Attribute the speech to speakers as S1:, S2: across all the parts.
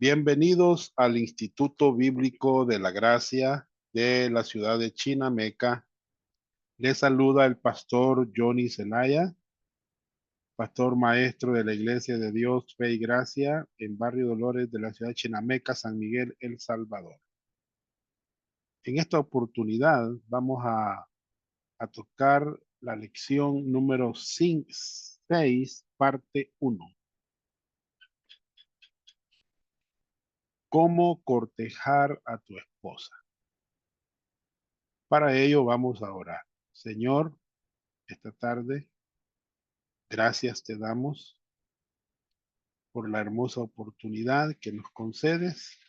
S1: Bienvenidos al Instituto Bíblico de la Gracia de la ciudad de Chinameca. Les saluda el pastor Johnny Zelaya, pastor maestro de la Iglesia de Dios, Fe y Gracia en Barrio Dolores de la ciudad de Chinameca, San Miguel, El Salvador. En esta oportunidad vamos a tocar la lección número 6, parte 1. ¿Cómo cortejar a tu esposa? Para ello vamos a orar. Señor, esta tarde, gracias te damos por la hermosa oportunidad que nos concedes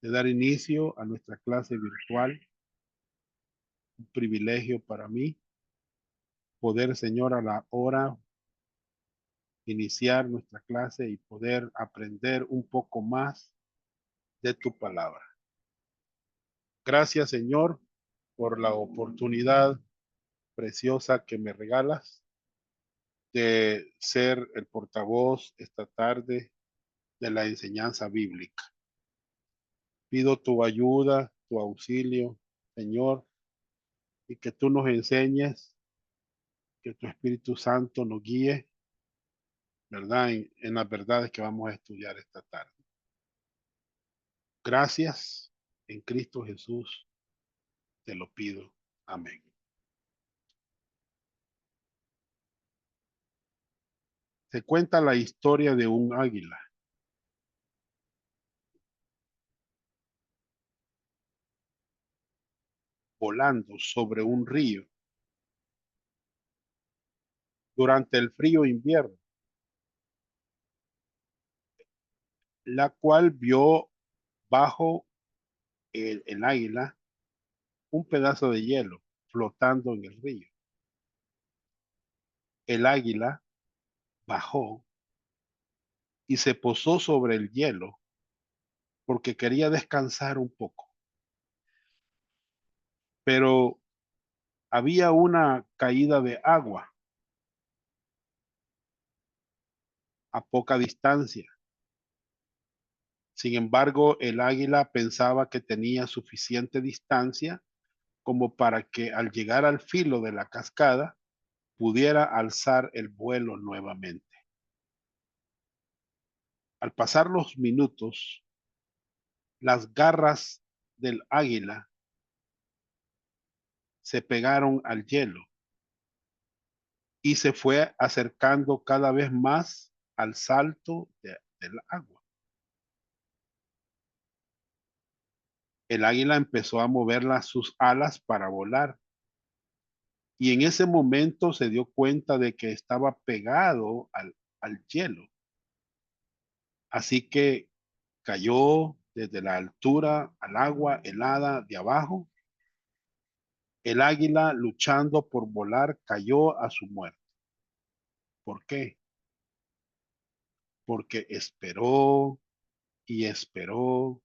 S1: de dar inicio a nuestra clase virtual. Un privilegio para mí poder, Señor, a la hora iniciar nuestra clase y poder aprender un poco más de tu palabra. Gracias, Señor, por la oportunidad preciosa que me regalas de ser el portavoz esta tarde de la enseñanza bíblica. Pido tu ayuda, tu auxilio, Señor, y que tú nos enseñes, que tu Espíritu Santo nos guíe, ¿verdad? En las verdades que vamos a estudiar esta tarde. Gracias, en Cristo Jesús te lo pido. Amén. Se cuenta la historia de un águila volando sobre un río durante el frío invierno, la cual vio bajo el águila un pedazo de hielo flotando en el río. El águila bajó y se posó sobre el hielo porque quería descansar un poco. Pero había una caída de agua a poca distancia. Sin embargo, el águila pensaba que tenía suficiente distancia como para que al llegar al filo de la cascada pudiera alzar el vuelo nuevamente. Al pasar los minutos, las garras del águila se pegaron al hielo y se fue acercando cada vez más al salto del agua. El águila empezó a mover sus alas para volar y en ese momento se dio cuenta de que estaba pegado al hielo. Así que cayó desde la altura al agua helada de abajo. El águila, luchando por volar, cayó a su muerte. ¿Por qué? Porque esperó y esperó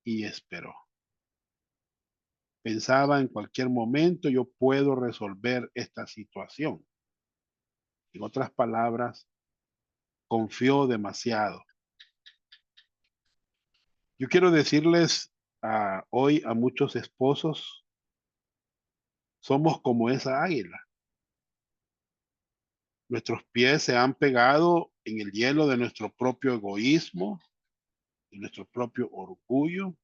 S1: y esperó. Pensaba, en cualquier momento yo puedo resolver esta situación. En otras palabras, confió demasiado. Yo quiero decirles hoy a muchos esposos, somos como esa águila. Nuestros pies se han pegado en el hielo de nuestro propio egoísmo, de nuestro propio orgullo,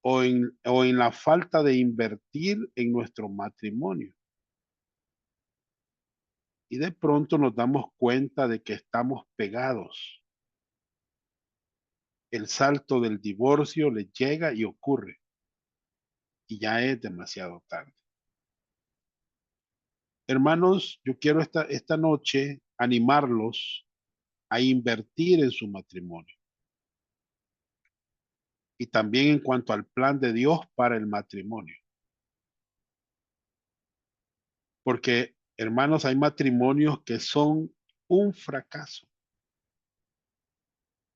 S1: o en la falta de invertir en nuestro matrimonio. Y de pronto nos damos cuenta de que estamos pegados. El salto del divorcio le llega y ocurre. Y ya es demasiado tarde. Hermanos, yo quiero esta noche animarlos a invertir en su matrimonio. Y también en cuanto al plan de Dios para el matrimonio. Porque, hermanos, hay matrimonios que son un fracaso.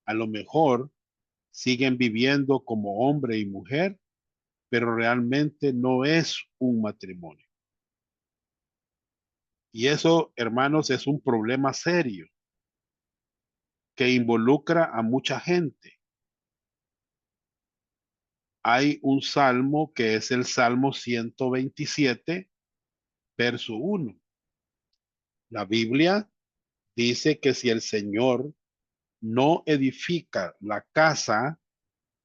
S1: A lo mejor siguen viviendo como hombre y mujer, pero realmente no es un matrimonio. Y eso, hermanos, es un problema serio que involucra a mucha gente. Hay un salmo que es el Salmo 127, verso 1. La Biblia dice que si el Señor no edifica la casa,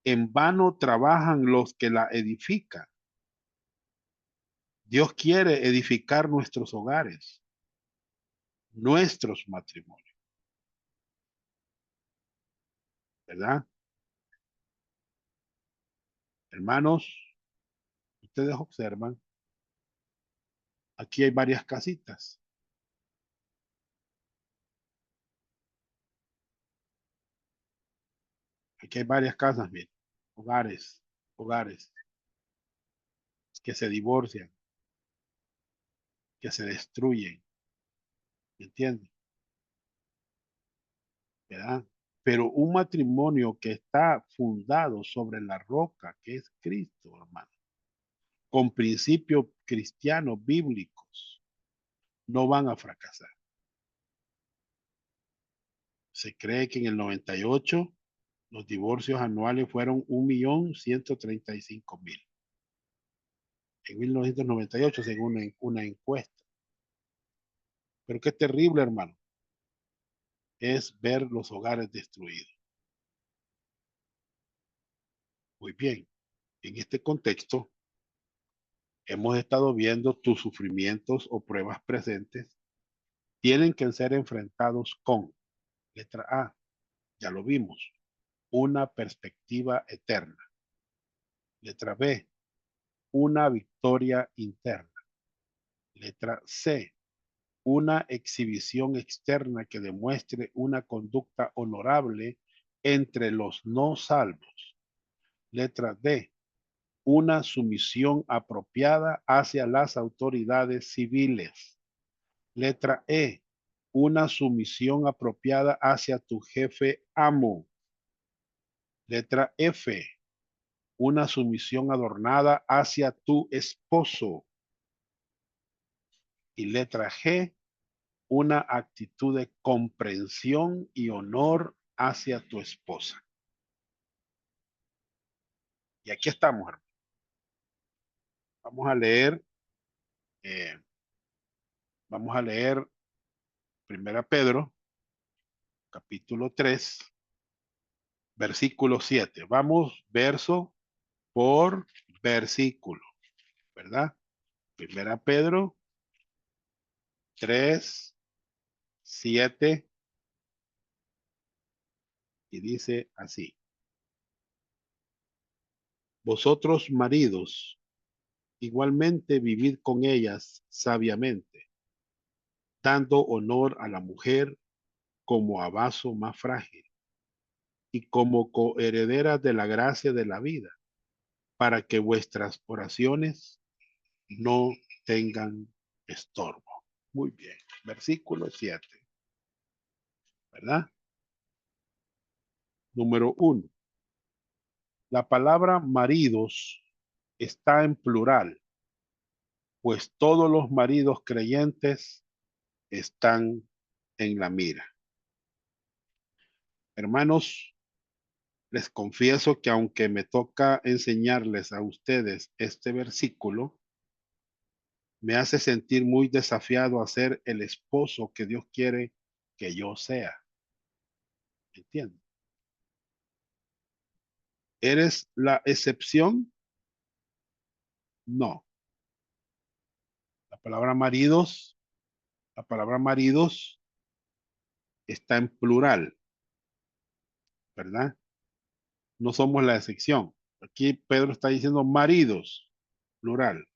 S1: en vano trabajan los que la edifican. Dios quiere edificar nuestros hogares, nuestros matrimonios, ¿verdad? Hermanos, ustedes observan, aquí hay varias casitas. Aquí hay varias casas, miren, hogares, hogares que se divorcian, que se destruyen, ¿me entienden? ¿Verdad? Pero un matrimonio que está fundado sobre la roca, que es Cristo, hermano, con principios cristianos bíblicos, no van a fracasar. Se cree que en el 98 los divorcios anuales fueron 1.135.000. En 1998, según una encuesta. Pero qué terrible, hermano, es ver los hogares destruidos. Muy bien, en este contexto hemos estado viendo tus sufrimientos o pruebas presentes tienen que ser enfrentados con, letra A, ya lo vimos, una perspectiva eterna. Letra B, una victoria interna. Letra C, una exhibición externa que demuestre una conducta honorable entre los no salvos. Letra D, una sumisión apropiada hacia las autoridades civiles. Letra E, una sumisión apropiada hacia tu jefe amo. Letra F, una sumisión adornada hacia tu esposo. Y letra G, una actitud de comprensión y honor hacia tu esposa. Y aquí estamos, hermano. Vamos a leer, eh, vamos a leer Primera Pedro, capítulo 3, versículo 7. Vamos verso por versículo, ¿verdad? Primera Pedro 3, 7, y dice así: vosotros maridos, igualmente vivid con ellas sabiamente, dando honor a la mujer como a vaso más frágil y como coherederas de la gracia de la vida, para que vuestras oraciones no tengan estorbo. Muy bien, versículo 7, ¿verdad? Número 1. La palabra maridos está en plural, pues todos los maridos creyentes están en la mira. Hermanos, les confieso que aunque me toca enseñarles a ustedes este versículo, me hace sentir muy desafiado a ser el esposo que Dios quiere que yo sea. ¿Entiendes? ¿Eres la excepción? No. La palabra maridos, la palabra maridos está en plural, ¿verdad? No somos la excepción. Aquí Pedro está diciendo maridos, plural.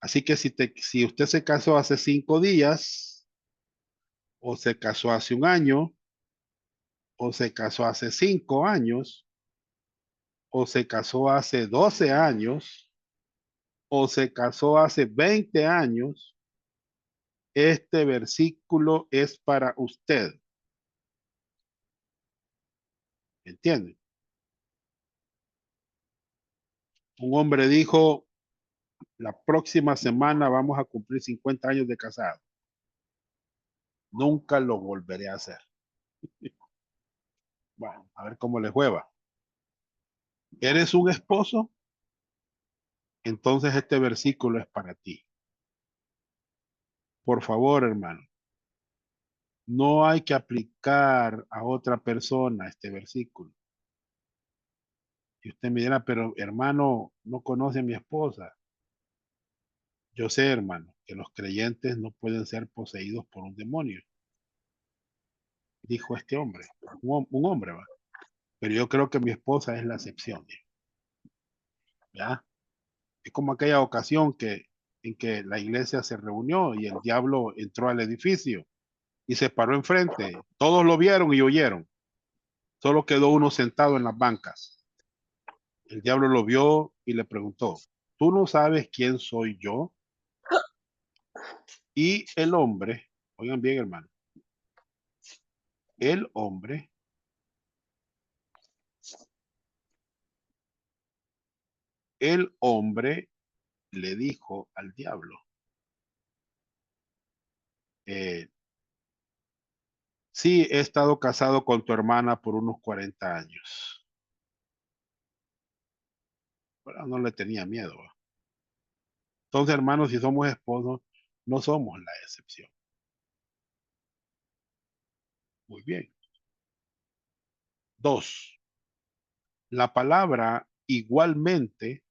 S1: Así que si usted se casó hace 5 días, o se casó hace un año, o se casó hace 5 años, o se casó hace 12 años, o se casó hace 20 años, este versículo es para usted. ¿Entiende? Un hombre dijo, la próxima semana vamos a cumplir 50 años de casado. Nunca lo volveré a hacer. Bueno, a ver cómo le juega. ¿Eres un esposo? Entonces este versículo es para ti. Por favor, hermano, no hay que aplicar a otra persona este versículo. Y usted me dirá, pero hermano, no conoce a mi esposa. Yo sé, hermano, que los creyentes no pueden ser poseídos por un demonio, dijo este hombre, un hombre, ¿va? Pero yo creo que mi esposa es la excepción, dijo, ¿ya? Es como aquella ocasión en que la iglesia se reunió y el diablo entró al edificio y se paró enfrente. Todos lo vieron y oyeron. Solo quedó uno sentado en las bancas. El diablo lo vio y le preguntó, ¿tú no sabes quién soy yo? Y el hombre, oigan bien, hermano, el hombre, el hombre le dijo al diablo, eh, sí, he estado casado con tu hermana por unos 40 años. Bueno, no le tenía miedo. ¿Va? Entonces, hermanos, si somos esposos, no somos la excepción. Muy bien. Dos, la palabra igualmente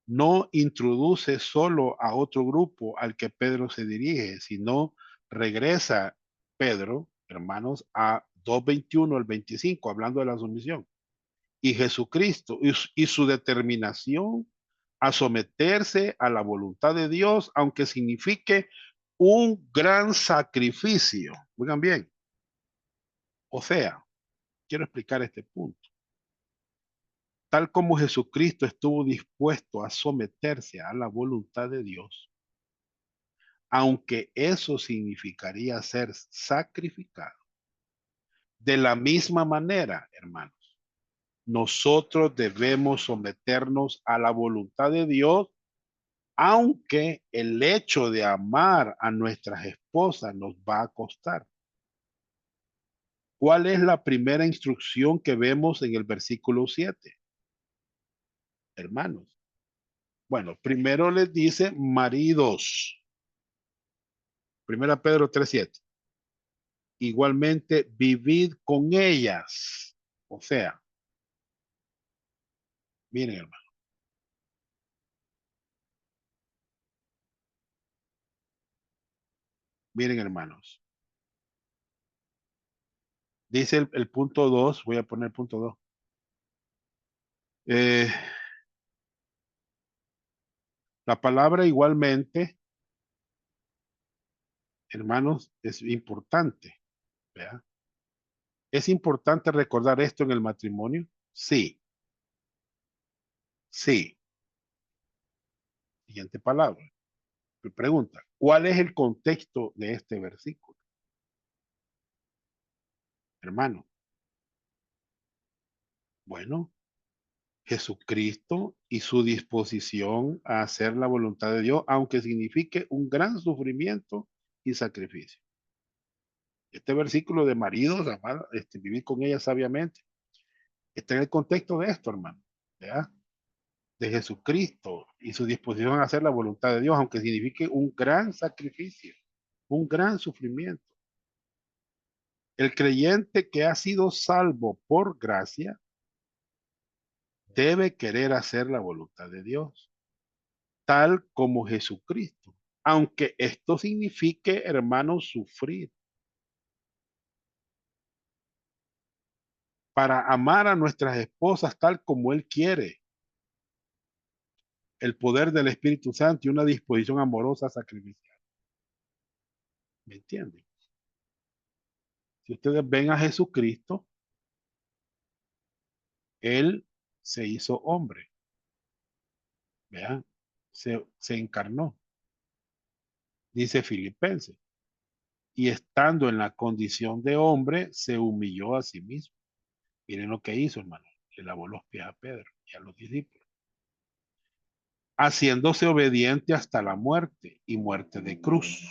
S1: no introduce solo a otro grupo al que Pedro se dirige, sino regresa Pedro, hermanos, a 2:21 al 25, hablando de la sumisión. Y Jesucristo y su determinación a someterse a la voluntad de Dios, aunque signifique un gran sacrificio. Oigan bien, o sea, quiero explicar este punto. Tal como Jesucristo estuvo dispuesto a someterse a la voluntad de Dios, aunque eso significaría ser sacrificado. De la misma manera, hermanos, nosotros debemos someternos a la voluntad de Dios, aunque el hecho de amar a nuestras esposas nos va a costar. ¿Cuál es la primera instrucción que vemos en el versículo 7? Hermanos. Bueno, primero les dice maridos. Primera Pedro 3:7. Igualmente, vivid con ellas. O sea, miren, hermano, miren, hermanos. Dice el punto 2, voy a poner el punto 2. Eh, la palabra igualmente, hermanos, es importante. ¿Vea? ¿Es importante recordar esto en el matrimonio? Sí, sí. Siguiente palabra. Me pregunta, ¿cuál es el contexto de este versículo? Hermano, bueno, Jesucristo y su disposición a hacer la voluntad de Dios, aunque signifique un gran sufrimiento y sacrificio. Este versículo de maridos, amar, vivir con ella sabiamente, está en el contexto de esto, hermano, ¿verdad? De Jesucristo y su disposición a hacer la voluntad de Dios, aunque signifique un gran sacrificio, un gran sufrimiento. El creyente que ha sido salvo por gracia debe querer hacer la voluntad de Dios, tal como Jesucristo, aunque esto signifique, hermanos, sufrir. Para amar a nuestras esposas tal como Él quiere, el poder del Espíritu Santo y una disposición amorosa sacrificial. ¿Me entienden? Si ustedes ven a Jesucristo, Él se hizo hombre, vean, se encarnó, dice Filipenses, y estando en la condición de hombre, se humilló a sí mismo. Miren lo que hizo, hermano, le lavó los pies a Pedro y a los discípulos, haciéndose obediente hasta la muerte y muerte de cruz.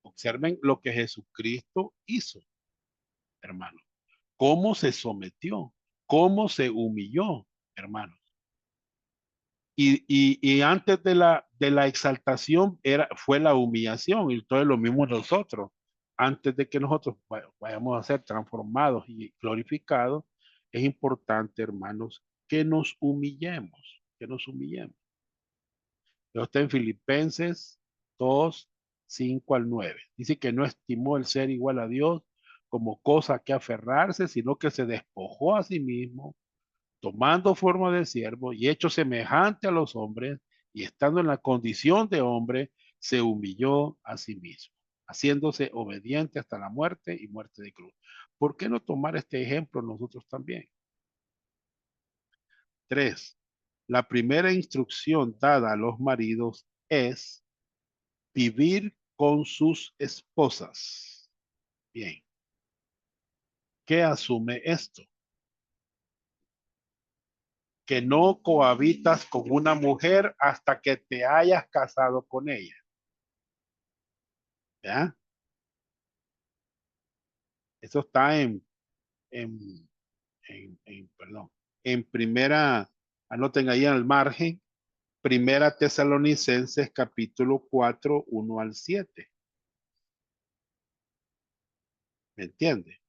S1: Observen lo que Jesucristo hizo. hermano. ¿Cómo se sometió? ¿Cómo se humilló, hermano? Y antes de la exaltación fue la humillación, y todo lo mismo nosotros. Antes de que nosotros vayamos a ser transformados y glorificados, es importante, hermanos, que nos humillemos, que nos humillemos. Esto está en Filipenses 2, 5 al 9. Dice que no estimó el ser igual a Dios como cosa que aferrarse, sino que se despojó a sí mismo, tomando forma de siervo y hecho semejante a los hombres, y estando en la condición de hombre, se humilló a sí mismo, haciéndose obediente hasta la muerte y muerte de cruz. ¿Por qué no tomar este ejemplo nosotros también? 3. La primera instrucción dada a los maridos es vivir con sus esposas. Bien, ¿qué asume esto? Que no cohabitas con una mujer hasta que te hayas casado con ella. ¿Ya? Eso está en, perdón, en primera, anoten ahí al margen, primera Tesalonicenses capítulo 4, 1 al 7. ¿Me entiende?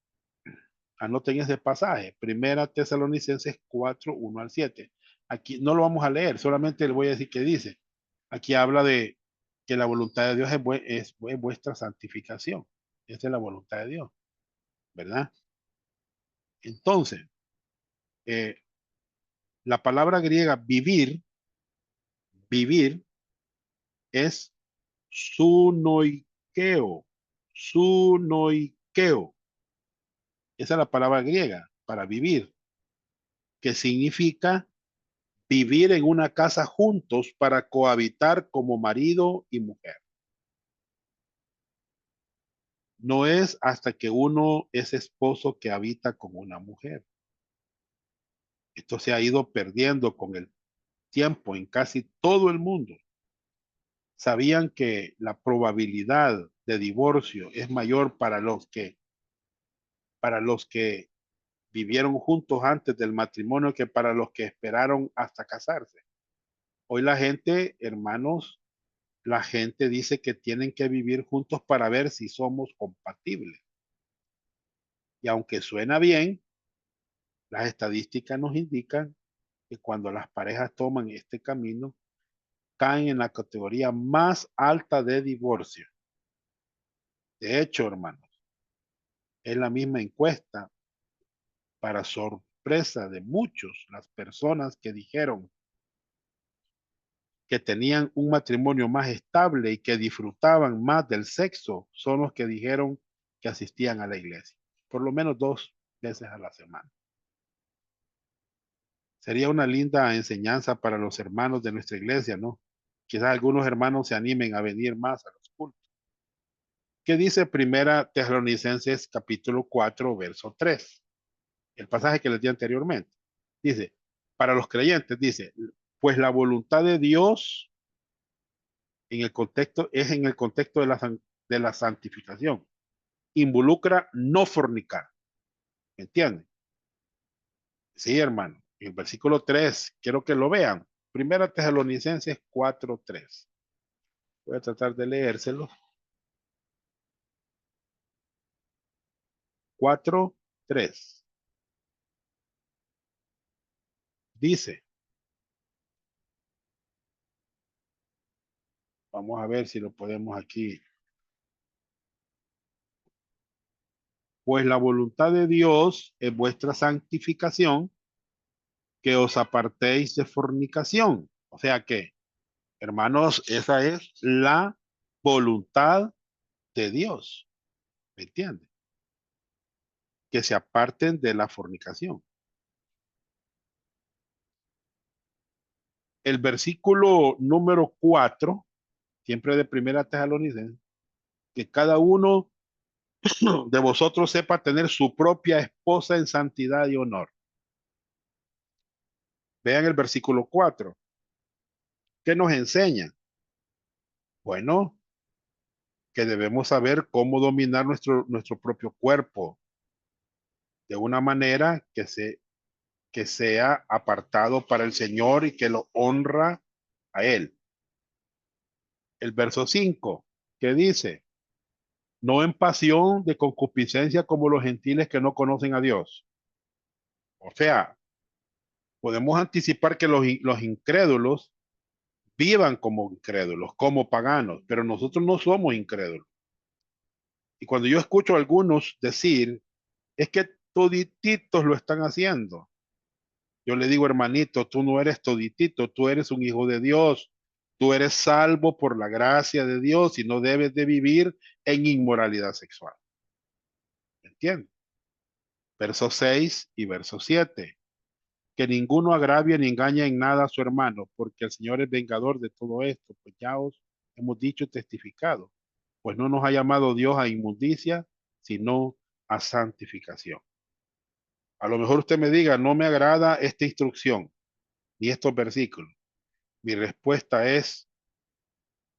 S1: Anoten ese pasaje, primera Tesalonicenses 4, 1 al 7. Aquí no lo vamos a leer, solamente le voy a decir qué dice. Aquí habla de que la voluntad de Dios es vuestra santificación. Esa es la voluntad de Dios, ¿verdad? Entonces, eh, la palabra griega vivir es sunoikeo, sunoikeo. Esa es la palabra griega para vivir, que significa vivir en una casa juntos para cohabitar como marido y mujer. No es hasta que uno es esposo que habita con una mujer. Esto se ha ido perdiendo con el tiempo en casi todo el mundo. Sabían que la probabilidad de divorcio es mayor para los que vivieron juntos antes del matrimonio que para los que esperaron hasta casarse. Hoy la gente, hermanos, la gente dice que tienen que vivir juntos para ver si somos compatibles. Y aunque suena bien, las estadísticas nos indican que cuando las parejas toman este camino, caen en la categoría más alta de divorcio. De hecho, hermanos, es la misma encuesta, para sorpresa de muchos, las personas que dijeron que tenían un matrimonio más estable y que disfrutaban más del sexo son los que dijeron que asistían a la iglesia, por lo menos 2 veces a la semana. Sería una linda enseñanza para los hermanos de nuestra iglesia, ¿no? Quizás algunos hermanos se animen a venir más a los cultos. ¿Qué dice Primera Tesalonicenses capítulo 4, verso 3? El pasaje que les di anteriormente. Dice, para los creyentes, dice, pues la voluntad de Dios en el contexto, es en el contexto de la santificación. Involucra no fornicar. ¿Me entienden? Sí, hermano. En el versículo 3, quiero que lo vean. Primera Tesalonicenses 4:3. Voy a tratar de leérselo. 4:3. Dice, vamos a ver si lo podemos aquí. Pues la voluntad de Dios es vuestra santificación, que os apartéis de fornicación. O sea que, hermanos, esa es la voluntad de Dios. ¿Me entiende? Que se aparten de la fornicación. El versículo número 4, siempre de primera Tesalonicenses, que cada uno de vosotros sepa tener su propia esposa en santidad y honor. Vean el versículo 4. ¿Qué nos enseña? Bueno, que debemos saber cómo dominar nuestro propio cuerpo, de una manera que sea apartado para el Señor y que lo honra a Él. El verso 5, que dice, no en pasión de concupiscencia como los gentiles que no conocen a Dios. O sea, podemos anticipar que los incrédulos vivan como incrédulos, como paganos, pero nosotros no somos incrédulos. Y cuando yo escucho a algunos decir, es que todititos lo están haciendo, yo le digo, hermanito, tú no eres toditito, tú eres un hijo de Dios, tú eres salvo por la gracia de Dios y no debes de vivir en inmoralidad sexual. ¿Entiendes? Verso 6 y verso 7. Que ninguno agravie ni engañe en nada a su hermano, porque el Señor es vengador de todo esto, pues ya os hemos dicho y testificado, pues no nos ha llamado Dios a inmundicia, sino a santificación. A lo mejor usted me diga, no me agrada esta instrucción ni estos versículos. Mi respuesta es,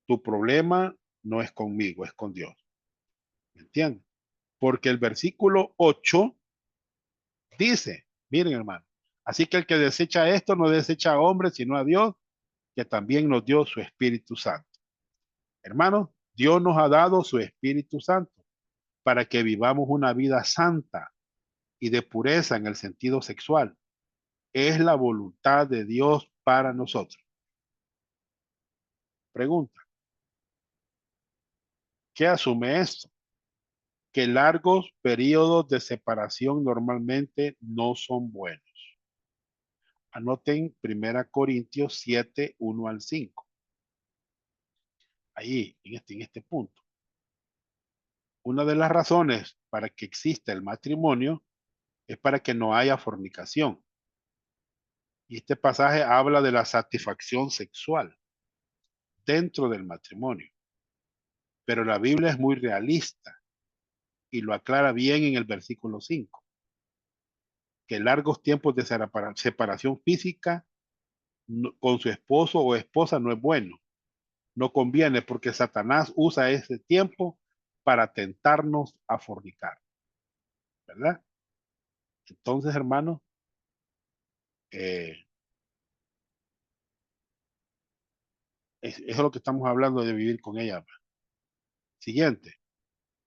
S1: tu problema no es conmigo, es con Dios. ¿Me entiendes? Porque el versículo 8 dice, miren hermano, así que el que desecha esto no desecha a hombres, sino a Dios, que también nos dio su Espíritu Santo. Hermanos, Dios nos ha dado su Espíritu Santo para que vivamos una vida santa y de pureza en el sentido sexual. Es la voluntad de Dios para nosotros. Pregunta, ¿qué asume esto? Que largos periodos de separación normalmente no son buenos. Anoten 1 Corintios 7, 1 al 5. Ahí, en este punto. Una de las razones para que exista el matrimonio es para que no haya fornicación. Y este pasaje habla de la satisfacción sexual dentro del matrimonio. Pero la Biblia es muy realista y lo aclara bien en el versículo 5, que largos tiempos de separación física con su esposo o esposa no es bueno. No conviene porque Satanás usa ese tiempo para tentarnos a fornicar, ¿verdad? Entonces, hermanos, eso es lo que estamos hablando de vivir con ella. Siguiente,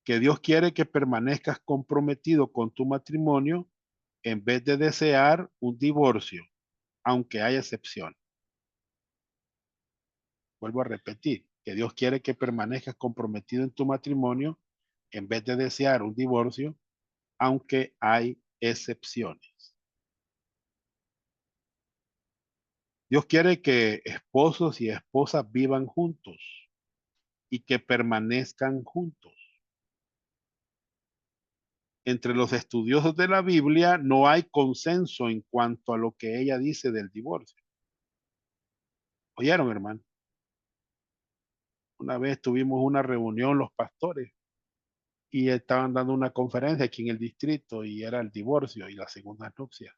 S1: que Dios quiere que permanezcas comprometido con tu matrimonio en vez de desear un divorcio, aunque haya excepción. Vuelvo a repetir, que Dios quiere que permanezcas comprometido en tu matrimonio en vez de desear un divorcio, aunque hay excepciones. Dios quiere que esposos y esposas vivan juntos y que permanezcan juntos. Entre los estudiosos de la Biblia no hay consenso en cuanto a lo que ella dice del divorcio. ¿Oyeron, hermano? Una vez tuvimos una reunión los pastores y estaban dando una conferencia aquí en el distrito y era el divorcio y la segunda nupcia.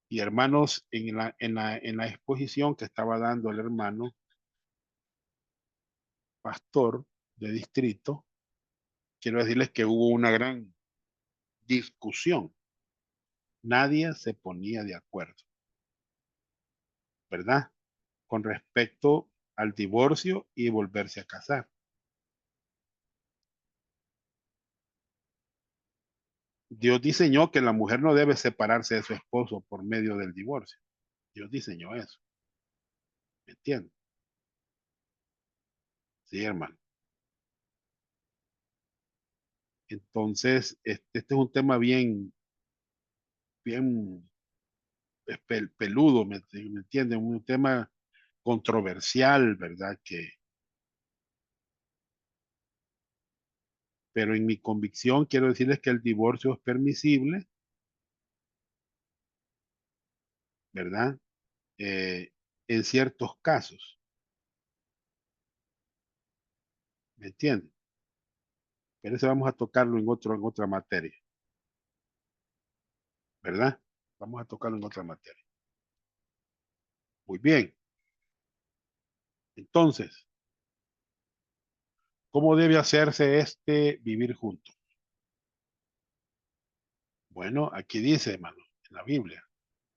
S1: Y hermanos, en la exposición que estaba dando el hermano pastor de distrito, quiero decirles que hubo una gran discusión. Nadie se ponía de acuerdo, ¿verdad? Con respecto al divorcio y volverse a casar. Dios diseñó que la mujer no debe separarse de su esposo por medio del divorcio. Dios diseñó eso. ¿Me entiendes? Sí, hermano. Entonces, este es un tema bien, bien peludo, ¿me entienden? Un tema controversial, ¿verdad? Pero en mi convicción quiero decirles que el divorcio es permisible, ¿verdad? Eh, en ciertos casos, ¿me entienden? Pero eso vamos a tocarlo en otra materia, ¿verdad? Vamos a tocarlo en otra materia. Muy bien. Entonces, ¿cómo debe hacerse este vivir juntos? Bueno, aquí dice, hermano, en la Biblia,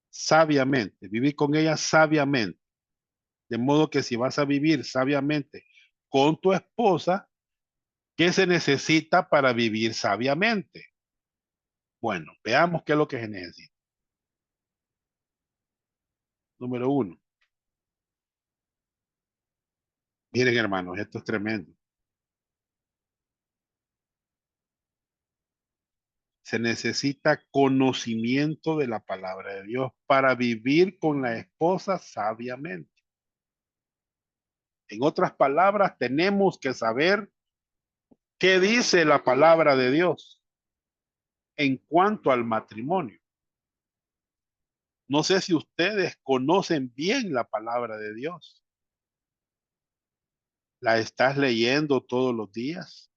S1: sabiamente, vivir con ella sabiamente. De modo que si vas a vivir sabiamente con tu esposa, ¿qué se necesita para vivir sabiamente? Bueno, veamos qué es lo que se necesita. Número uno, miren hermanos, esto es tremendo. Se necesita conocimiento de la palabra de Dios para vivir con la esposa sabiamente. En otras palabras, tenemos que saber qué dice la palabra de Dios en cuanto al matrimonio. No sé si ustedes conocen bien la palabra de Dios. ¿La estás leyendo todos los días?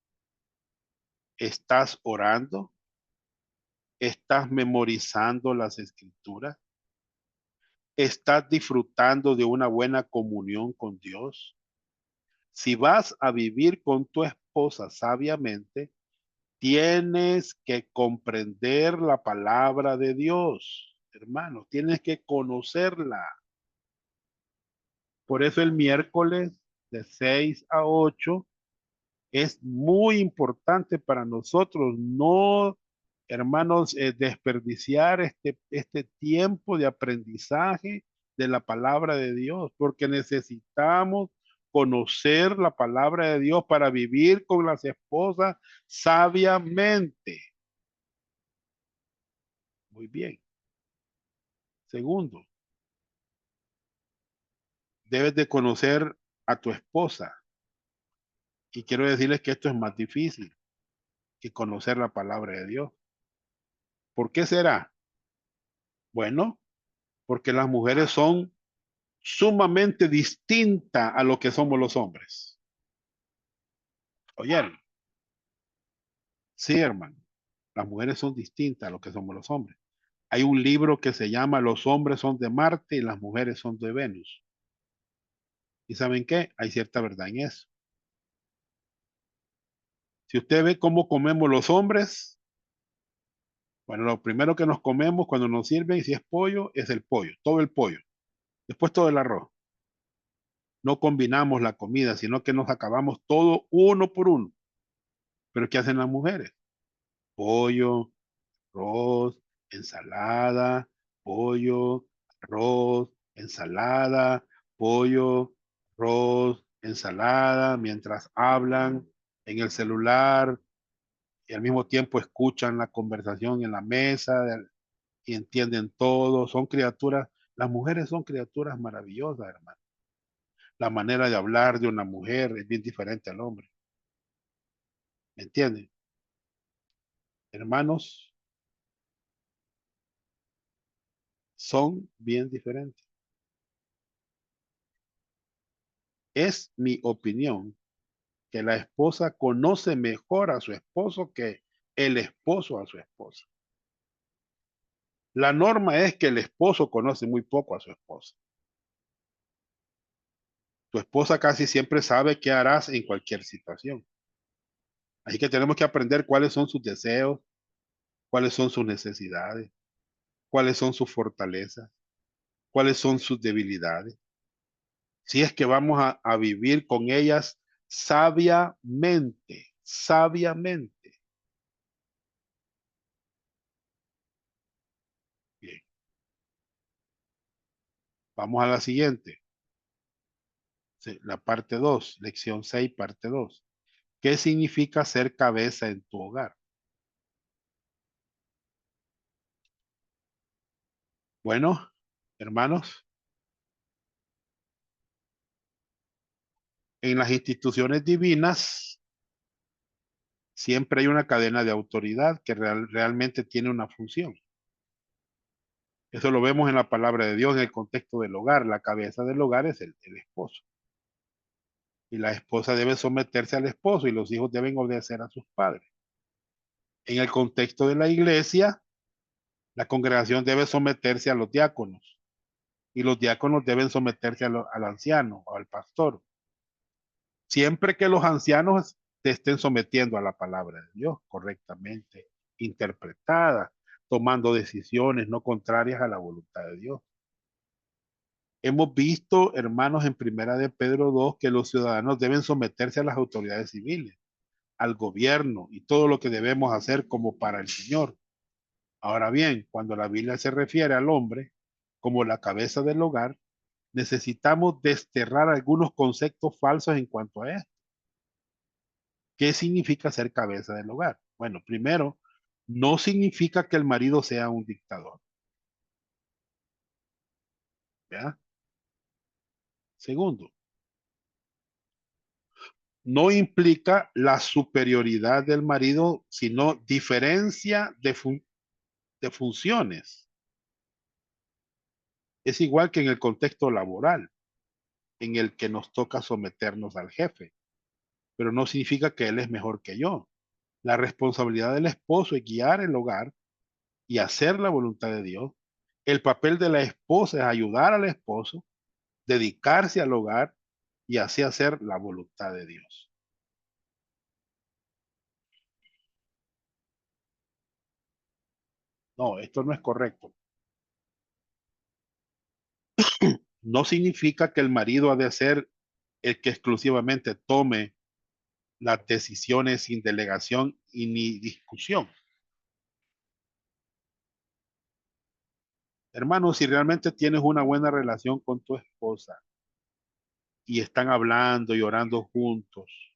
S1: ¿Estás orando? ¿Estás memorizando las escrituras? ¿Estás disfrutando de una buena comunión con Dios? Si vas a vivir con tu esposa sabiamente, tienes que comprender la palabra de Dios, hermano, tienes que conocerla. Por eso el miércoles de 6 a 8 es muy importante para nosotros no, hermanos, desperdiciar este tiempo de aprendizaje de la palabra de Dios, porque necesitamos conocer la palabra de Dios para vivir con las esposas sabiamente. Muy bien. Segundo, debes de conocer a tu esposa. Y quiero decirles que esto es más difícil que conocer la palabra de Dios. ¿Por qué será? Bueno, porque las mujeres son sumamente distintas a lo que somos los hombres. ¿Oyeron? Sí, hermano. Las mujeres son distintas a lo que somos los hombres. Hay un libro que se llama Los hombres son de Marte y las mujeres son de Venus. ¿Y saben qué? Hay cierta verdad en eso. Si usted ve cómo comemos los hombres, bueno, lo primero que nos comemos cuando nos sirven, si es pollo, es el pollo, todo el pollo. Después todo el arroz. No combinamos la comida, sino que nos acabamos todo uno por uno. Pero ¿qué hacen las mujeres? Pollo, arroz, ensalada, pollo, arroz, ensalada, pollo, arroz, ensalada, mientras hablan en el celular y al mismo tiempo escuchan la conversación en la mesa y entienden todo. Son criaturas, las mujeres son criaturas maravillosas, hermano. La manera de hablar de una mujer es bien diferente al hombre. ¿Me entienden? Hermanos, son bien diferentes. Es mi opinión que la esposa conoce mejor a su esposo que el esposo a su esposa. La norma es que el esposo conoce muy poco a su esposa. Tu esposa casi siempre sabe qué harás en cualquier situación. Así que tenemos que aprender cuáles son sus deseos, cuáles son sus necesidades, cuáles son sus fortalezas, cuáles son sus debilidades. Si es que vamos a vivir con ellas sabiamente, sabiamente. Bien, vamos a la siguiente. Sí, la parte 2, lección 6, parte 2. ¿Qué significa ser cabeza en tu hogar? Bueno, hermanos, en las instituciones divinas siempre hay una cadena de autoridad que realmente tiene una función. Eso lo vemos en la palabra de Dios en el contexto del hogar. La cabeza del hogar es el esposo. Y la esposa debe someterse al esposo y los hijos deben obedecer a sus padres. En el contexto de la iglesia, la congregación debe someterse a los diáconos y los diáconos deben someterse al anciano o al pastor. Siempre que los ancianos te estén sometiendo a la palabra de Dios correctamente interpretada, tomando decisiones no contrarias a la voluntad de Dios. Hemos visto, hermanos, en Primera de Pedro 2, que los ciudadanos deben someterse a las autoridades civiles, al gobierno y todo lo que debemos hacer como para el Señor. Ahora bien, cuando la Biblia se refiere al hombre como la cabeza del hogar, necesitamos desterrar algunos conceptos falsos en cuanto a esto. ¿Qué significa ser cabeza del hogar? Bueno, primero, no significa que el marido sea un dictador. ¿Ya? Segundo, no implica la superioridad del marido, sino diferencia de funciones. Es igual que en el contexto laboral, en el que nos toca someternos al jefe, pero no significa que él es mejor que yo. La responsabilidad del esposo es guiar el hogar y hacer la voluntad de Dios. El papel de la esposa es ayudar al esposo, dedicarse al hogar y así hacer la voluntad de Dios. No, esto no es correcto. No significa que el marido ha de ser el que exclusivamente tome las decisiones sin delegación y ni discusión. Hermano, si realmente tienes una buena relación con tu esposa y están hablando y orando juntos,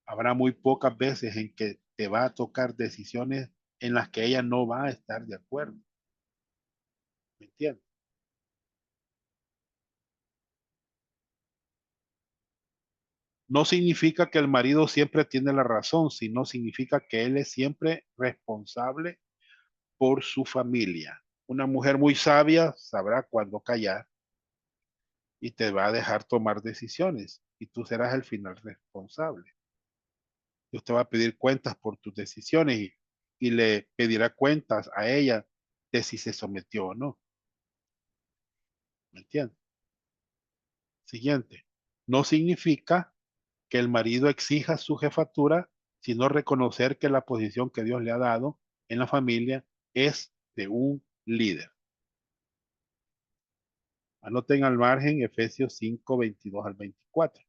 S1: habrá muy pocas veces en que te va a tocar decisiones en las que ella no va a estar de acuerdo. ¿Me entiendes? No significa que el marido siempre tiene la razón, sino significa que él es siempre responsable por su familia. Una mujer muy sabia sabrá cuándo callar y te va a dejar tomar decisiones y tú serás el final responsable. Dios te va a pedir cuentas por tus decisiones y le pedirá cuentas a ella de si se sometió o no. ¿Me entiendes? Siguiente. No significa que el marido exija su jefatura, sino reconocer que la posición que Dios le ha dado en la familia es de un líder. Anoten al margen Efesios 5, 22 al 24.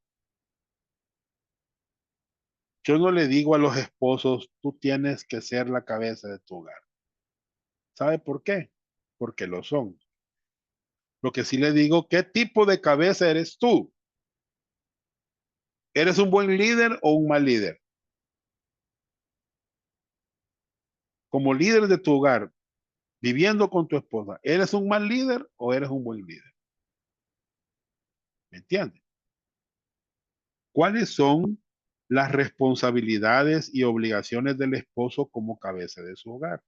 S1: Yo no le digo a los esposos, tú tienes que ser la cabeza de tu hogar. ¿Sabe por qué? Porque lo son. Lo que sí le digo, ¿qué tipo de cabeza eres tú? ¿Eres un buen líder o un mal líder? Como líder de tu hogar, viviendo con tu esposa, ¿eres un mal líder o eres un buen líder? ¿Me entiendes? ¿Cuáles son las responsabilidades y obligaciones del esposo como cabeza de su hogar?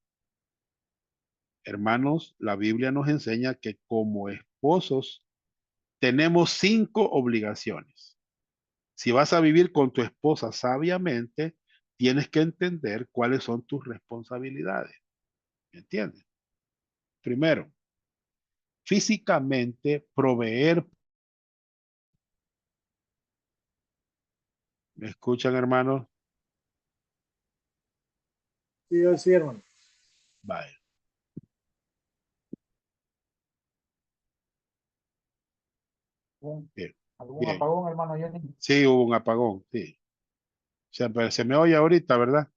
S1: Hermanos, la Biblia nos enseña que como esposos tenemos 5 obligaciones. Si vas a vivir con tu esposa sabiamente, tienes que entender cuáles son tus responsabilidades. ¿Me entiendes? Primero, físicamente proveer. ¿Me escuchan, hermanos?
S2: Sí, sí, hermano.
S1: Vale. Bien.
S2: ¿Algún
S1: Bien.
S2: apagón, hermano Johnny?
S1: Sí, hubo un apagón, sí. Se me oye ahorita, ¿verdad?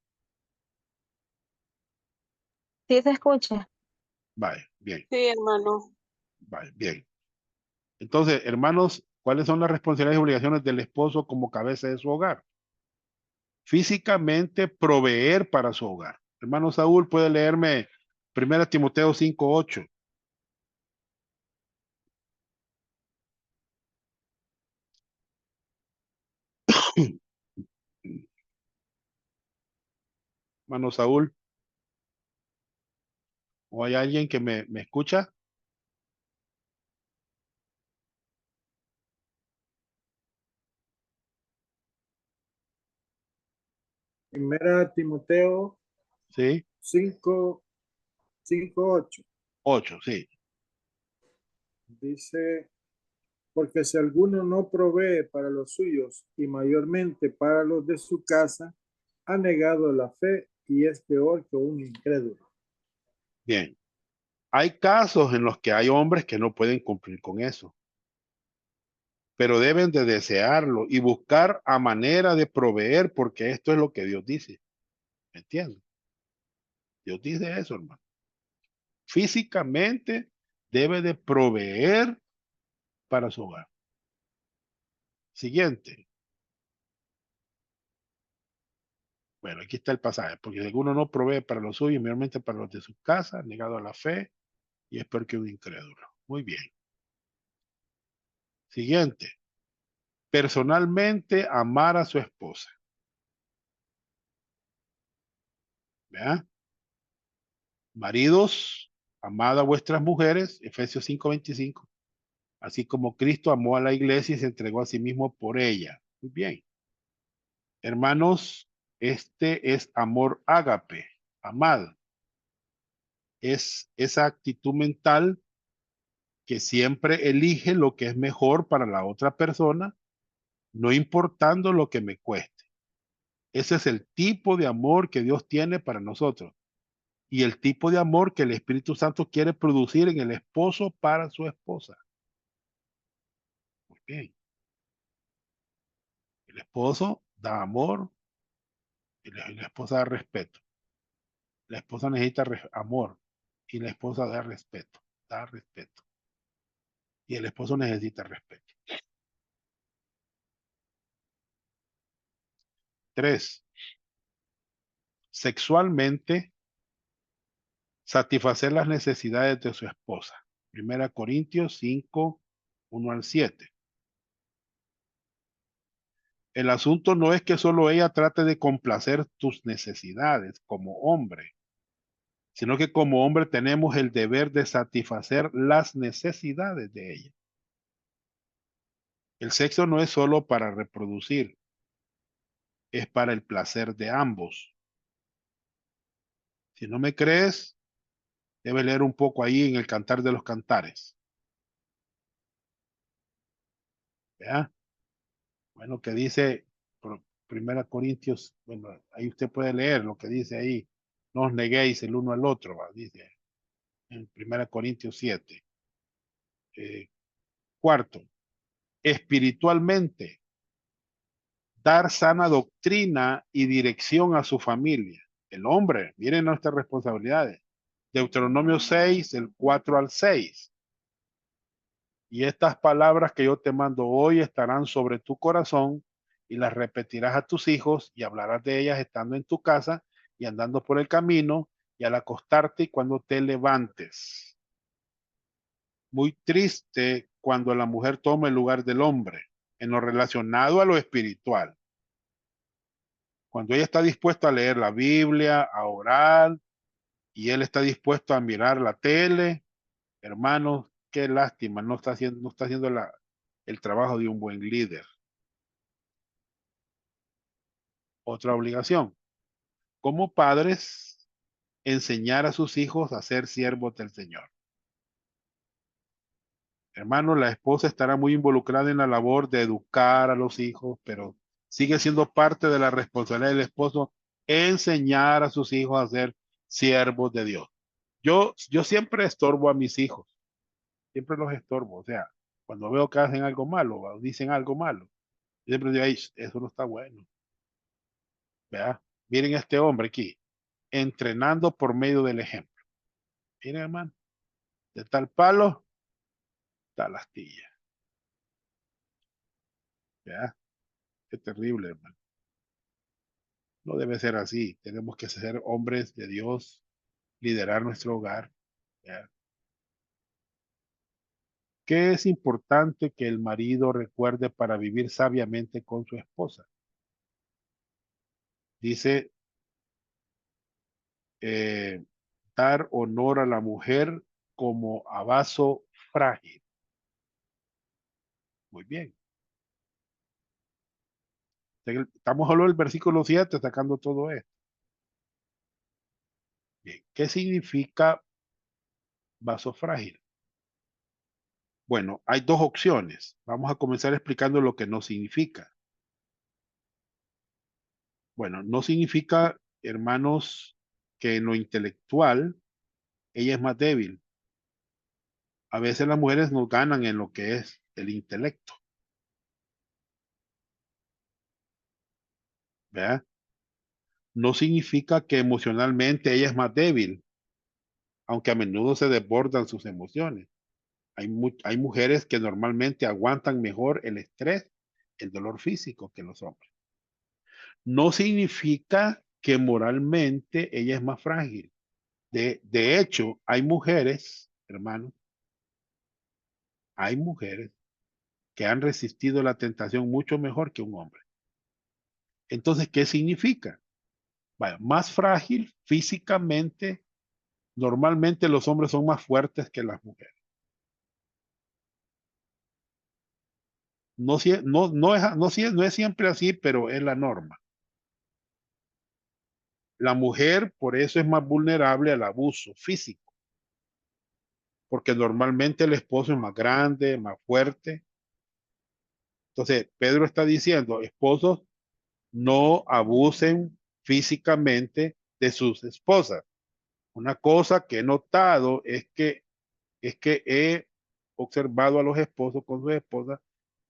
S3: Sí se escucha.
S1: Vale, bien,
S4: Sí, hermano.
S1: vale, bien. Entonces, hermanos, ¿cuáles son las responsabilidades y obligaciones del esposo como cabeza de su hogar? Físicamente proveer para su hogar. Hermano Saúl, puede leerme 1 Timoteo 5:8. Hermano Saúl, ¿o hay alguien que me escucha?
S2: Primera Timoteo
S1: Sí,
S2: 5, 5, 8.
S1: 8, sí.
S2: Dice, porque si alguno no provee para los suyos y mayormente para los de su casa, ha negado la fe y es peor que un incrédulo.
S1: Bien. Hay casos en los que hay hombres que no pueden cumplir con eso, pero deben de desearlo y buscar a manera de proveer, porque esto es lo que Dios dice. ¿Me entiendes? Dios dice eso, hermano. Físicamente debe de proveer para su hogar. Siguiente. Bueno, aquí está el pasaje, porque si alguno no provee para los suyos, mayormente para los de su casa, negado a la fe, y es peor que un incrédulo. Muy bien. Siguiente. Personalmente amar a su esposa. ¿Verdad? Maridos, amad a vuestras mujeres, Efesios 5:25, así como Cristo amó a la iglesia y se entregó a sí mismo por ella. Muy bien. Hermanos, este es amor ágape, amad. Es esa actitud mental que siempre elige lo que es mejor para la otra persona, no importando lo que me cueste. Ese es el tipo de amor que Dios tiene para nosotros y el tipo de amor que el Espíritu Santo quiere producir en el esposo para su esposa. Muy bien. El esposo da amor y la esposa da respeto. La esposa necesita amor y la esposa da respeto. Da respeto. Y el esposo necesita respeto. 3. Sexualmente satisfacer las necesidades de su esposa. 1 Corintios 5:1 al 7. El asunto no es que solo ella trate de complacer tus necesidades como hombre, sino que como hombre tenemos el deber de satisfacer las necesidades de ella. El sexo no es solo para reproducir, es para el placer de ambos. Si no me crees, debes leer un poco ahí en el Cantar de los Cantares. ¿Ya? Bueno, que dice 1 Corintios, bueno, ahí usted puede leer lo que dice ahí. No os neguéis el uno al otro, ¿va? Dice en 1 Corintios 7. 4. Espiritualmente, dar sana doctrina y dirección a su familia. El hombre, miren nuestras responsabilidades. Deuteronomio 6, del 4 al 6. Y estas palabras que yo te mando hoy estarán sobre tu corazón y las repetirás a tus hijos y hablarás de ellas estando en tu casa y andando por el camino y al acostarte y cuando te levantes. Muy triste cuando la mujer toma el lugar del hombre en lo relacionado a lo espiritual. Cuando ella está dispuesta a leer la Biblia, a orar, y él está dispuesto a mirar la tele, hermanos, qué lástima, no está haciendo el trabajo de un buen líder. Otra obligación, como padres, enseñar a sus hijos a ser siervos del Señor. Hermanos, la esposa estará muy involucrada en la labor de educar a los hijos, pero sigue siendo parte de la responsabilidad del esposo enseñar a sus hijos a ser siervos de Dios. Yo siempre estorbo a mis hijos, siempre los estorbo, o sea, cuando veo que hacen algo malo o dicen algo malo, siempre digo, "Ay, eso no está bueno". ¿Verdad? Miren a este hombre aquí, entrenando por medio del ejemplo. Miren, hermano, de tal palo, tal astilla. ¿Verdad? Qué terrible, hermano. No debe ser así. Tenemos que ser hombres de Dios, liderar nuestro hogar. ¿Verdad? ¿Qué es importante que el marido recuerde para vivir sabiamente con su esposa? Dice, eh, dar honor a la mujer como a vaso frágil. Muy bien. Estamos hablando del versículo 7, sacando todo esto. Bien. ¿Qué significa vaso frágil? Bueno, hay dos opciones. Vamos a comenzar explicando lo que no significa. Bueno, no significa, hermanos, que en lo intelectual ella es más débil. A veces las mujeres nos ganan en lo que es el intelecto, ¿verdad? No significa que emocionalmente ella es más débil, aunque a menudo se desbordan sus emociones. Hay mujeres que normalmente aguantan mejor el estrés, el dolor físico que los hombres. No significa que moralmente ella es más frágil. De hecho, hay mujeres, hermanos, hay mujeres que han resistido la tentación mucho mejor que un hombre. Entonces, ¿qué significa? Vaya, más frágil físicamente, normalmente los hombres son más fuertes que las mujeres. No es siempre así, pero es la norma. La mujer, por eso es más vulnerable al abuso físico, porque normalmente el esposo es más grande, más fuerte. Entonces, Pedro está diciendo, esposos, no abusen físicamente de sus esposas. Una cosa que he notado es que he observado a los esposos con sus esposas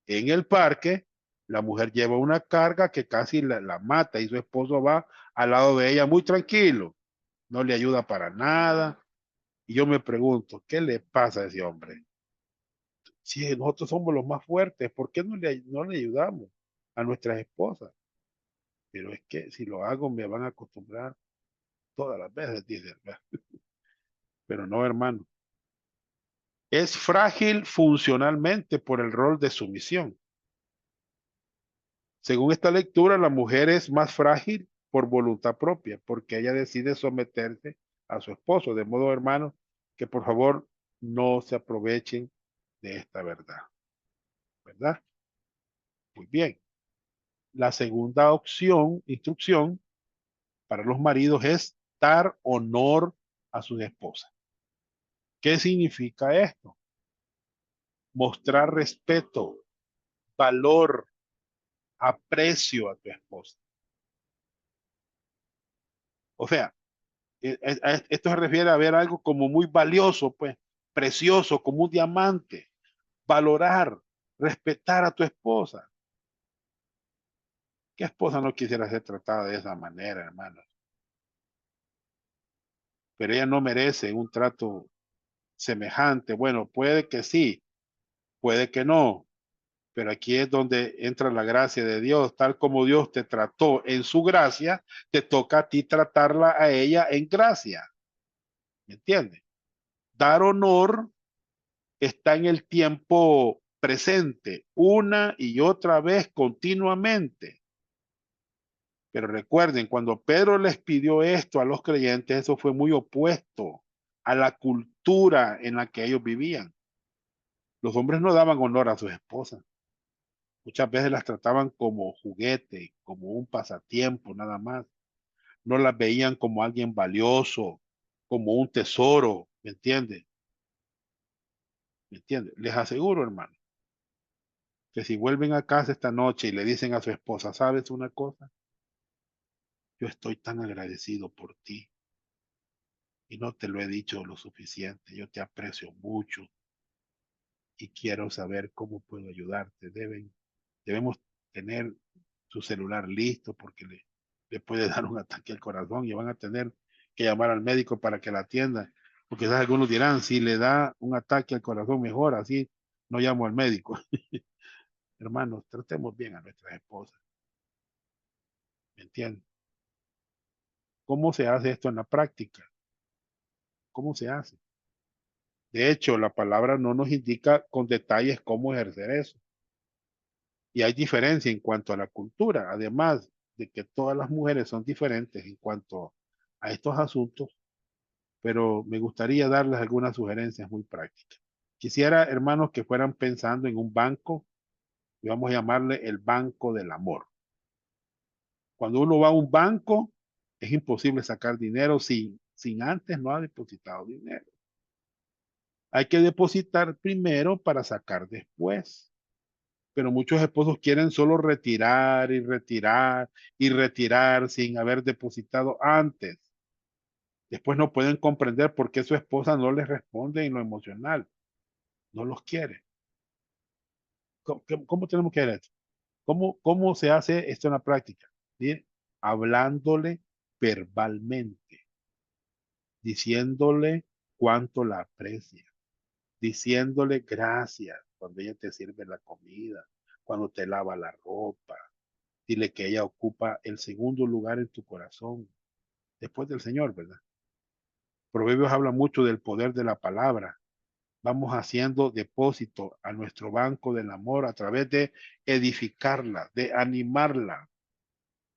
S1: en el parque. La mujer lleva una carga que casi la mata y su esposo va al lado de ella muy tranquilo, no le ayuda para nada. Y yo me pregunto, ¿qué le pasa a ese hombre? Si nosotros somos los más fuertes, ¿por qué no le ayudamos a nuestras esposas? Pero es que si lo hago me van a acostumbrar todas las veces, dicen. Pero no, hermano. Es frágil funcionalmente por el rol de sumisión. Según esta lectura, la mujer es más frágil por voluntad propia, porque ella decide someterse a su esposo. De modo, hermano, que por favor no se aprovechen de esta verdad. ¿Verdad? Muy bien. La segunda opción, instrucción para los maridos es dar honor a sus esposas. ¿Qué significa esto? Mostrar respeto, valor, aprecio a tu esposa. O sea, esto se refiere a ver algo como muy valioso, pues, precioso, como un diamante. Valorar, respetar a tu esposa. ¿Qué esposa no quisiera ser tratada de esa manera, hermano? Pero ella no merece un trato semejante. Bueno, puede que sí, puede que no, pero aquí es donde entra la gracia de Dios. Tal como Dios te trató en su gracia, te toca a ti tratarla a ella en gracia. ¿Me entiendes? Dar honor está en el tiempo presente, una y otra vez, continuamente. Pero recuerden, cuando Pedro les pidió esto a los creyentes, eso fue muy opuesto a la cultura en la que ellos vivían. Los hombres no daban honor a sus esposas. Muchas veces las trataban como juguete, como un pasatiempo nada más. No las veían como alguien valioso, como un tesoro, ¿me entiendes? ¿Me entiendes? Les aseguro, hermano, que si vuelven a casa esta noche y le dicen a su esposa, ¿sabes una cosa? Yo estoy tan agradecido por ti y no te lo he dicho lo suficiente. Yo te aprecio mucho y quiero saber cómo puedo ayudarte. Debemos tener su celular listo porque le puede dar un ataque al corazón y van a tener que llamar al médico para que la atienda. Porque ¿sabes? Algunos dirán, si le da un ataque al corazón, mejor, así no llamo al médico. Hermanos, tratemos bien a nuestras esposas. ¿Me entienden? ¿Cómo se hace esto en la práctica? ¿Cómo se hace? De hecho, la palabra no nos indica con detalles cómo ejercer eso. Y hay diferencia en cuanto a la cultura, además de que todas las mujeres son diferentes en cuanto a estos asuntos, pero me gustaría darles algunas sugerencias muy prácticas. Quisiera, hermanos, que fueran pensando en un banco, y vamos a llamarle el banco del amor. Cuando uno va a un banco, es imposible sacar dinero sin antes no ha depositado dinero. Hay que depositar primero para sacar después. Pero muchos esposos quieren solo retirar y retirar y retirar sin haber depositado antes. Después no pueden comprender por qué su esposa no les responde en lo emocional, no los quiere. ¿Cómo tenemos que hacer esto? ¿Cómo se hace esto en la práctica? Bien, hablándole verbalmente, diciéndole cuánto la aprecia, diciéndole gracias cuando ella te sirve la comida, cuando te lava la ropa. Dile que ella ocupa el segundo lugar en tu corazón, después del Señor, ¿verdad? Proverbios habla mucho del poder de la palabra. Vamos haciendo depósito a nuestro banco del amor a través de edificarla, de animarla,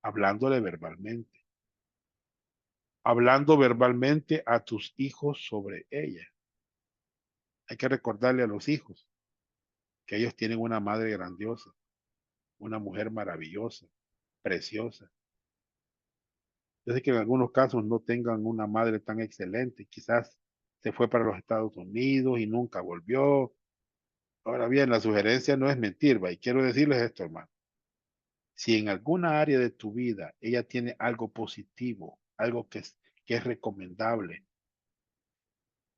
S1: hablándole verbalmente. Hablando verbalmente a tus hijos sobre ella. Hay que recordarle a los hijos que ellos tienen una madre grandiosa, una mujer maravillosa, preciosa. Yo sé que en algunos casos no tengan una madre tan excelente, quizás se fue para los Estados Unidos y nunca volvió. Ahora bien, la sugerencia no es mentir, ¿va? Y quiero decirles esto, hermano. Si en alguna área de tu vida ella tiene algo positivo, algo que es recomendable,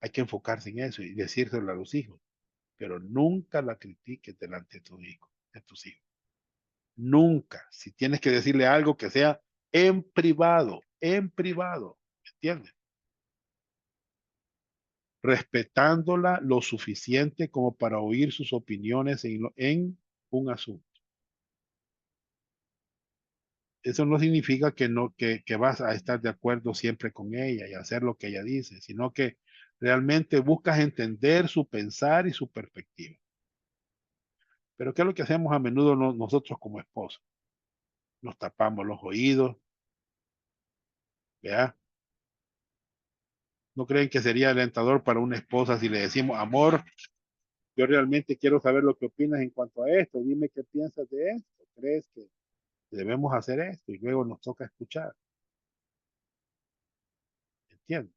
S1: hay que enfocarse en eso y decírselo a los hijos, pero nunca la critiques delante de tus hijos, de tus hijos. Nunca. Si tienes que decirle algo que sea en privado, ¿me entiendes? Respetándola lo suficiente como para oír sus opiniones en un asunto. Eso no significa que no, que vas a estar de acuerdo siempre con ella y hacer lo que ella dice, sino que realmente buscas entender su pensar y su perspectiva. Pero ¿qué es lo que hacemos a menudo nosotros como esposos? Nos tapamos los oídos, ¿vea? ¿No creen que sería alentador para una esposa si le decimos, amor, yo realmente quiero saber lo que opinas en cuanto a esto, dime qué piensas de esto, crees que debemos hacer esto? Y luego nos toca escuchar, ¿entiendes?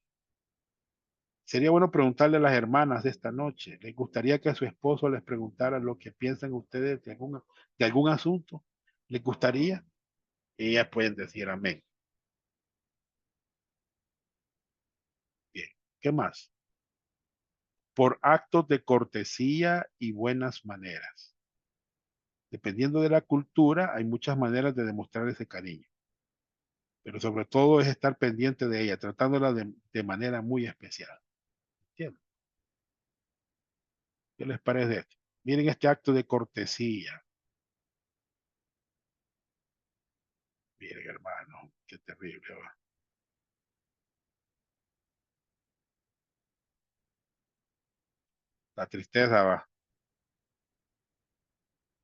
S1: Sería bueno preguntarle a las hermanas de esta noche, ¿les gustaría que a su esposo les preguntara lo que piensan ustedes de algún asunto? ¿Les gustaría? Ellas pueden decir amén. Bien, ¿qué más? Por actos de cortesía y buenas maneras. Dependiendo de la cultura, hay muchas maneras de demostrar ese cariño, pero sobre todo es estar pendiente de ella, tratándola de manera muy especial. ¿Entiendes? ¿Qué les parece esto? Miren este acto de cortesía. Miren, hermano, qué terrible, ¿va? La tristeza va.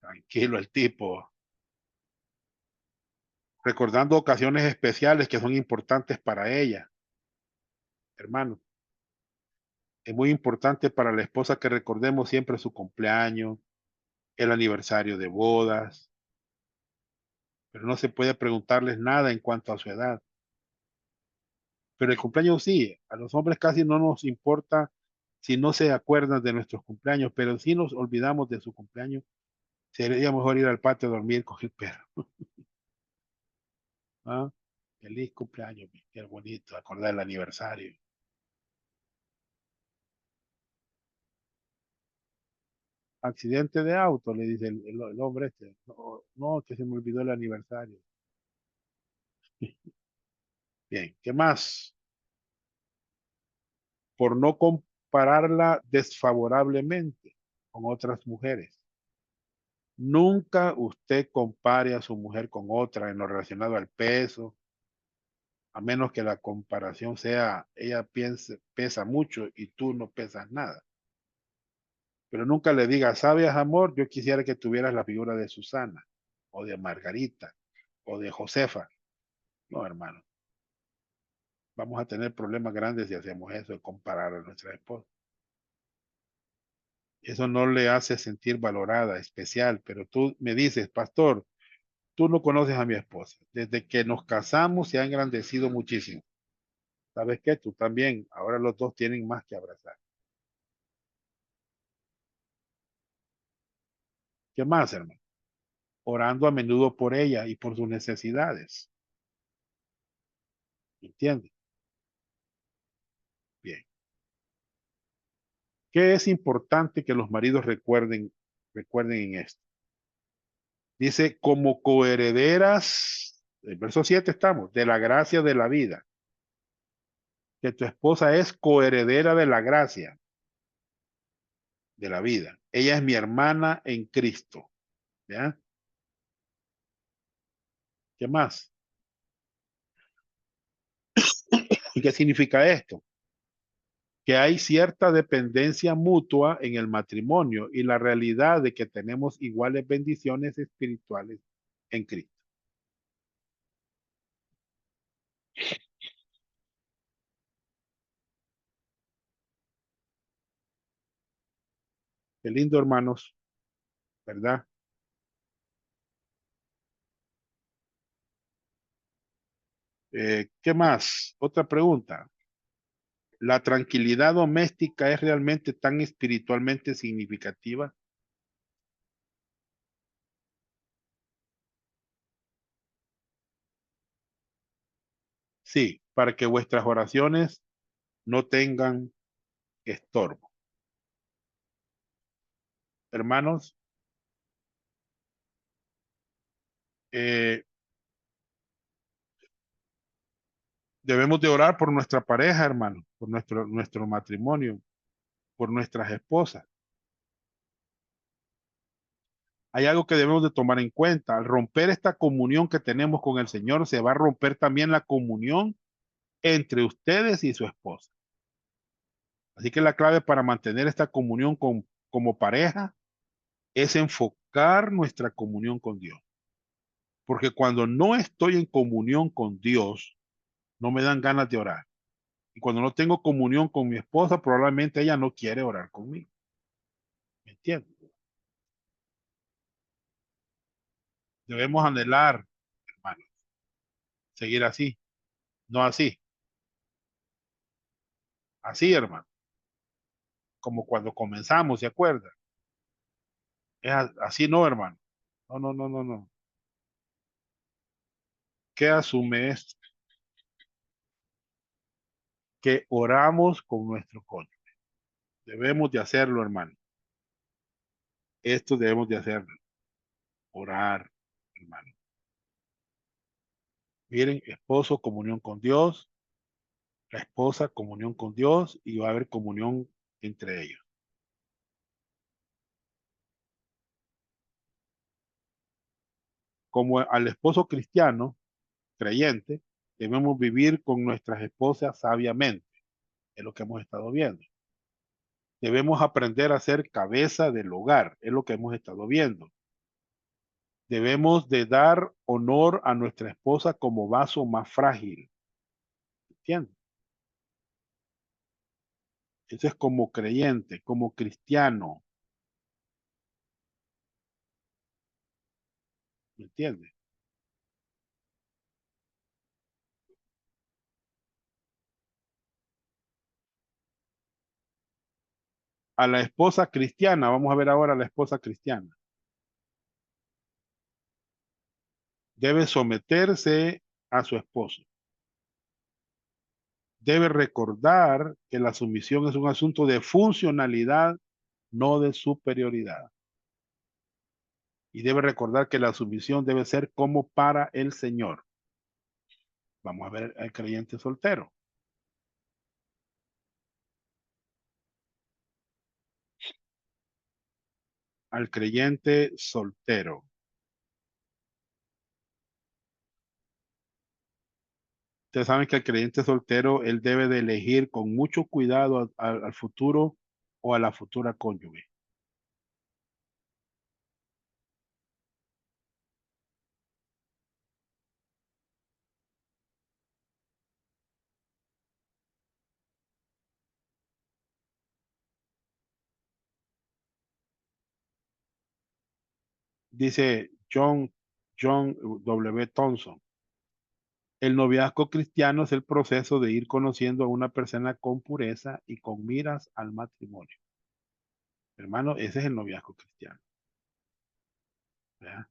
S1: Tranquilo el tipo. Recordando ocasiones especiales que son importantes para ella. Hermano, es muy importante para la esposa que recordemos siempre su cumpleaños, el aniversario de bodas, pero no se puede preguntarles nada en cuanto a su edad. Pero el cumpleaños sí, a los hombres casi no nos importa si no se acuerdan de nuestros cumpleaños, pero si nos olvidamos de su cumpleaños, sería mejor ir al patio a dormir con el perro. ¿Ah? Feliz cumpleaños, qué bonito, acordar el aniversario. Accidente de auto, le dice el hombre este. No, no, que se me olvidó el aniversario. Bien, ¿qué más? Por no compararla desfavorablemente con otras mujeres. Nunca usted compare a su mujer con otra en lo relacionado al peso, a menos que la comparación sea, ella pesa mucho y tú no pesas nada. Pero nunca le diga, ¿sabes, amor? Yo quisiera que tuvieras la figura de Susana, o de Margarita, o de Josefa. No, hermano. Vamos a tener problemas grandes si hacemos eso, de comparar a nuestra esposa. Eso no le hace sentir valorada, especial, pero tú me dices, pastor, tú no conoces a mi esposa. Desde que nos casamos se ha engrandecido muchísimo. ¿Sabes qué? Tú también. Ahora los dos tienen más que abrazar. ¿Qué más, hermano? Orando a menudo por ella y por sus necesidades. ¿Entiendes? ¿Qué es importante que los maridos recuerden en esto? Dice, como coherederas, en verso 7 estamos, de la gracia de la vida. Que tu esposa es coheredera de la gracia de la vida. Ella es mi hermana en Cristo. ¿Ya? ¿Qué más? ¿Y qué significa esto? Que hay cierta dependencia mutua en el matrimonio y la realidad de que tenemos iguales bendiciones espirituales en Cristo. Qué lindo, hermanos, ¿verdad? ¿Qué más? Otra pregunta. ¿La tranquilidad doméstica es realmente tan espiritualmente significativa? Sí, para que vuestras oraciones no tengan estorbo. Hermanos, eh, debemos de orar por nuestra pareja, hermano, por nuestro matrimonio, por nuestras esposas. Hay algo que debemos de tomar en cuenta. Al romper esta comunión que tenemos con el Señor, se va a romper también la comunión entre ustedes y su esposa. Así que la clave para mantener esta comunión como pareja es enfocar nuestra comunión con Dios. Porque cuando no estoy en comunión con Dios, no me dan ganas de orar. Y cuando no tengo comunión con mi esposa, probablemente ella no quiere orar conmigo. ¿Me entiendes? Debemos anhelar, hermanos, seguir así, no así, así, hermano, como cuando comenzamos, ¿se acuerda? Así no, hermano. No, no, no, no, no. ¿Qué asume esto? Que oramos con nuestro cónyuge. Debemos de hacerlo, hermano. Esto debemos de hacerlo. Orar, hermano. Miren, esposo, comunión con Dios, la esposa, comunión con Dios, y va a haber comunión entre ellos. Como al esposo cristiano, creyente, debemos vivir con nuestras esposas sabiamente. Es lo que hemos estado viendo. Debemos aprender a ser cabeza del hogar. Es lo que hemos estado viendo. Debemos de dar honor a nuestra esposa como vaso más frágil. ¿Entiendes? Eso es como creyente, como cristiano. ¿Me entiendes? A la esposa cristiana, vamos a ver ahora a la esposa cristiana. Debe someterse a su esposo. Debe recordar que la sumisión es un asunto de funcionalidad, no de superioridad. Y debe recordar que la sumisión debe ser como para el Señor. Vamos a ver al creyente soltero. Al creyente soltero. Ustedes saben que el creyente soltero, él debe de elegir con mucho cuidado al futuro o a la futura cónyuge. Dice John W. Thompson. El noviazgo cristiano es el proceso de ir conociendo a una persona con pureza y con miras al matrimonio. Hermano, ese es el noviazgo cristiano. ¿Verdad?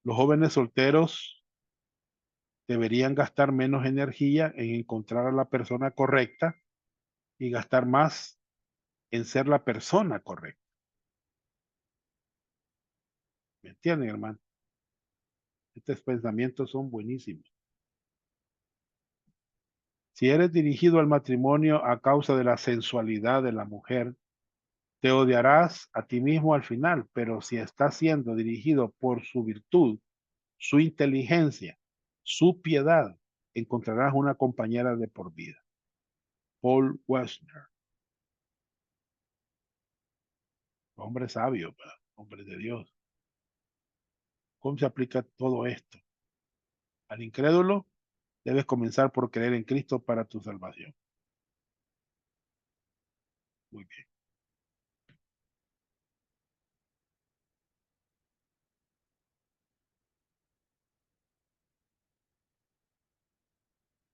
S1: Los jóvenes solteros deberían gastar menos energía en encontrar a la persona correcta y gastar más en ser la persona correcta. ¿Me entienden, hermano? Estos pensamientos son buenísimos. Si eres dirigido al matrimonio a causa de la sensualidad de la mujer, te odiarás a ti mismo al final, pero si estás siendo dirigido por su virtud, su inteligencia, su piedad, encontrarás una compañera de por vida. Paul Wessner, hombre sabio, hombre de Dios. ¿Cómo se aplica todo esto? Al incrédulo, debes comenzar por creer en Cristo para tu salvación. Muy bien.